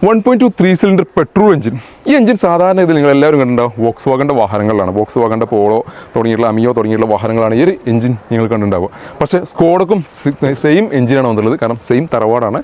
1.2 3 cylinder petrol engine. ഈ engine സാധാരണ ഇത് നിങ്ങൾ എല്ലാവരും കണ്ടിട്ടുണ്ടാവും വോക്സ്വാഗൻ്റെ വാഹനങ്ങളിലാണ്. വോക്സ്വാഗൻ്റെ പോളോ തുടങ്ങിയിട്ടുള്ള അമിയോ തുടങ്ങിയിട്ടുള്ള വാഹനങ്ങളാണ് ഈ ഒരു എഞ്ചിൻ നിങ്ങൾ കണ്ടിട്ടുണ്ടാവുക. പക്ഷേ സ്കോഡക്കും സെയിം എഞ്ചിനാണ് വന്നിട്ടുള്ളത്. കാരണം സെയിം തറവാടാണ്,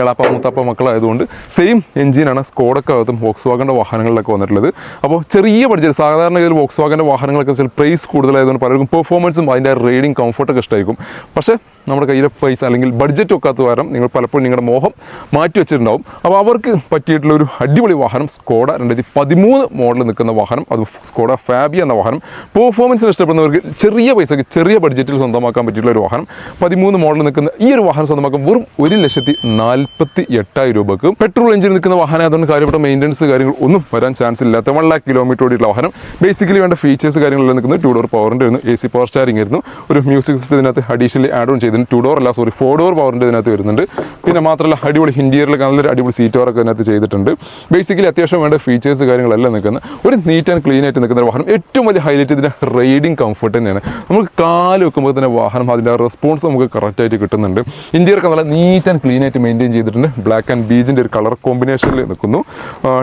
എളാപ്പ മൂത്താപ്പ മക്കളായതുകൊണ്ട് സെയിം എഞ്ചിനാണ് സ്കോഡക്കകത്തും വോക്സ്വാഗൻ്റെ വാഹനങ്ങളിലൊക്കെ വന്നിട്ടുള്ളത്. അപ്പോൾ ചെറിയ ബഡ്ജറ്റ് സാധാരണ ഇതിൽ വോക്സ്വാഗൻ്റെ വാഹനങ്ങളൊക്കെ ചില പ്രൈസ് കൂടുതലായതുകൊണ്ട് പലർക്കും പെർഫോമൻസും അതിൻ്റെ റൈഡിങ് കംഫർട്ടൊക്കെ ഇഷ്ടമായിരിക്കും. പക്ഷേ നമ്മുടെ കയ്യിലെ പൈസ അല്ലെങ്കിൽ ബഡ്ജറ്റ് ഒക്കാത്ത കാരണം നിങ്ങൾ പലപ്പോഴും നിങ്ങളുടെ മോഹം മാറ്റി വെച്ചിട്ടുണ്ടാവും. അപ്പോൾ അവർക്ക് പറ്റിയിട്ടുള്ള ഒരു അടിപൊളി വാഹനം സ്കോഡ 2013 മോഡൽ നിൽക്കുന്ന വാഹനം, അത് സ്കോഡ ഫാബിയ എന്ന വാഹനം. പെർഫോമൻസിന് ഇഷ്ടപ്പെടുന്നവർക്ക് ചെറിയ പൈസക്ക് ചെറിയ ബഡ്ജറ്റിൽ സ്വന്തമാക്കാൻ പറ്റിയിട്ടുള്ള ഒരു വാഹനം. 13 മോഡൽ നിൽക്കുന്ന ഈ ഒരു വാഹനം സ്വന്തമാക്കാൻ വെറും 1,48,000 രൂപക്ക്. പെട്രോൾ എഞ്ചിൻ നിൽക്കുന്ന വാഹനം അതുകൊണ്ട് കാര്യപ്പെട്ട മെയിൻ്റനൻസ് കാര്യങ്ങൾ ഒന്നും വരാൻ ചാൻസ് ഇല്ലാത്ത 1 lakh കിലോമീറ്റർ ഓടിയിട്ടുള്ള വാഹനം. ബേസിക്കലി വേണ്ട ഫീച്ചേഴ്സ് കാര്യങ്ങളെല്ലാം നിൽക്കുന്നത് 2 ഡോർ പവറിൻ്റെ ആയിരുന്നു, AC പവർ സ്റ്റാരിംഗ് ആയിരുന്നു, ഒരു മ്യൂസിക് സിസ്റ്റം ഇതിനകത്ത് അഡീഷണലി ആഡ് ഓൺ ചെയ്തിട്ടുണ്ട്. 4 ഡോർ പവറിൻ്റെ ഇതിനകത്ത് വരുന്നുണ്ട്. പിന്നെ മാത്രമല്ല അടിപൊളി ഇന്റീരിയറിൽ നല്ലൊരു അടിപൊളി സീറ്റ് കവറൊക്കെ ഇതിനകത്ത് ചെയ്തിട്ടുണ്ട്. ബേസിക്കലി അത്യാവശ്യം വേണ്ട ഫീച്ചേഴ്സ് കാര്യങ്ങളെല്ലാം നിൽക്കുന്ന ഒരു നീറ്റ് ആൻഡ് ക്ലീൻ ആയിട്ട് നിൽക്കുന്ന വാഹനം. ഏറ്റവും വലിയ ഹൈലൈറ്റ് ഇതിൻ്റെ റൈഡിങ് കംഫർട്ട് തന്നെയാണ്. നമുക്ക് കാല് വെക്കുമ്പോൾ തന്നെ വാഹനം അതിൻ്റെ റെസ്പോൺസ് നമുക്ക് കറക്റ്റായിട്ട് കിട്ടുന്നുണ്ട്. ഇന്റീരിയറൊക്കെ നല്ല നീറ്റ് ആൻഡ് ക്ലീൻ ആയിട്ട് മെയിൻറ്റെയിൻ ചെയ്തിട്ടുണ്ട്. ബ്ലാക്ക് ആൻഡ് ബീജിൻ്റെ ഒരു കളർ കോമ്പിനേഷനിൽ നിൽക്കുന്നു.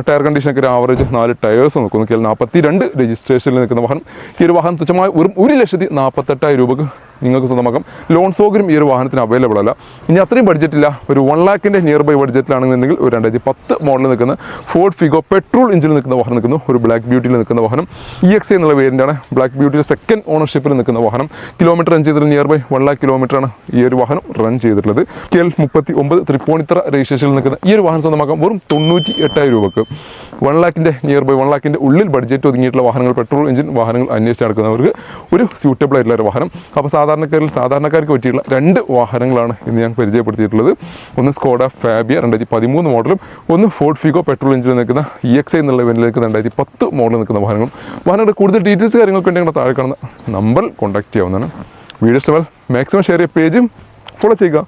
ടയർ കണ്ടീഷനൊക്കെ ഒരു ആവറേജ് 4 ടയേഴ്സ് നിൽക്കുന്നു. 42 രജിസ്ട്രേഷനിൽ നിൽക്കുന്ന വാഹനം. ഈ ഒരു വാഹനം തുച്ഛമായ വെറും 1,48,000 രൂപക്ക് നിങ്ങൾക്ക് സ്വന്തമാക്കാം. ലോൺ സൗകര്യം ഈ ഒരു വാഹനത്തിന് അവൈലബിൾ അല്ല. ഇനി അത്രയും ബഡ്ജറ്റില്ല, ഒരു 1 lakhൻ്റെ നിയർ ബൈ ബഡ്ജറ്റിലാണെന്നുണ്ടെങ്കിൽ ഒരു 2010 മോഡൽ നിൽക്കുന്ന ഫോർഡ് ഫിഗോ പെട്രോൾ എഞ്ചിനിൽ നിൽക്കുന്ന വാഹനം നിൽക്കുന്നു. ഒരു ബ്ലാക്ക് ബ്യൂട്ടിയിൽ നിൽക്കുന്ന വാഹനം EXA എന്നുള്ള വേരിയൻ്റാണ്. ബ്ലാക്ക് ബ്യൂട്ടിയുടെ സെക്കൻഡ് ഓണർഷിപ്പിൽ നിൽക്കുന്ന വാഹനം. കിലോമീറ്റർ റൺ ചെയ്തിട്ടുള്ള നിയർ ബൈ 1 lakh കിലോമീറ്ററാണ് ഈ ഒരു വാഹനം റൺ ചെയ്തിട്ടുള്ളത്. KL 39 തൃപ്പൂണിത്തറ രജിസ്ട്രേഷനിൽ നിൽക്കുന്ന ഈ ഒരു വാഹനം സ്വന്തമാക്കാം വെറും 98,000 രൂപക്ക്. 1 lakhൻ്റെ നിയർ ബൈ 1 lakhൻ്റെ ഉള്ളിൽ ബഡ്ജറ്റ് ഒതുങ്ങിയിട്ടുള്ള വാഹനങ്ങൾ, പെട്രോൾ എഞ്ചിൻ വാഹനങ്ങൾ അന്വേഷിച്ച് നടക്കുന്നവർക്ക് ഒരു സ്യൂട്ടബിൾ ആയിട്ടുള്ള ഒരു വാഹനം. അപ്പോൾ സാധാരണക്കാർക്ക് പറ്റിയുള്ള 2 വാഹനങ്ങളാണ് ഇന്ന് ഞാൻ പരിചയപ്പെടുത്തിയിട്ടുള്ളത്. ഒന്ന് സ്കോഡ ഫാബിയ 2013 മോഡലും, ഒന്ന് ഫോർഡ് ഫിഗോ പെട്രോൾ എഞ്ചിനിൽ നിൽക്കുന്ന EXA എന്നുള്ള ഇവന്റിൽ നിൽക്കുന്ന 2010 മോഡൽ നിൽക്കുന്ന വാഹനങ്ങളുടെ കൂടുതൽ ഡീറ്റെയിൽസ് കാര്യങ്ങളൊക്കെ ഉണ്ടെങ്കിൽ താഴെ കാണുന്ന നമ്പറിൽ കോൺടാക്ട് ചെയ്യാവുന്നതാണ്. വീഡിയോ ഇഷ്ടമായാൽ മാക്സിമം ഷെയർ ചെയ്യുക, പേജും ഫോളോ ചെയ്യുക.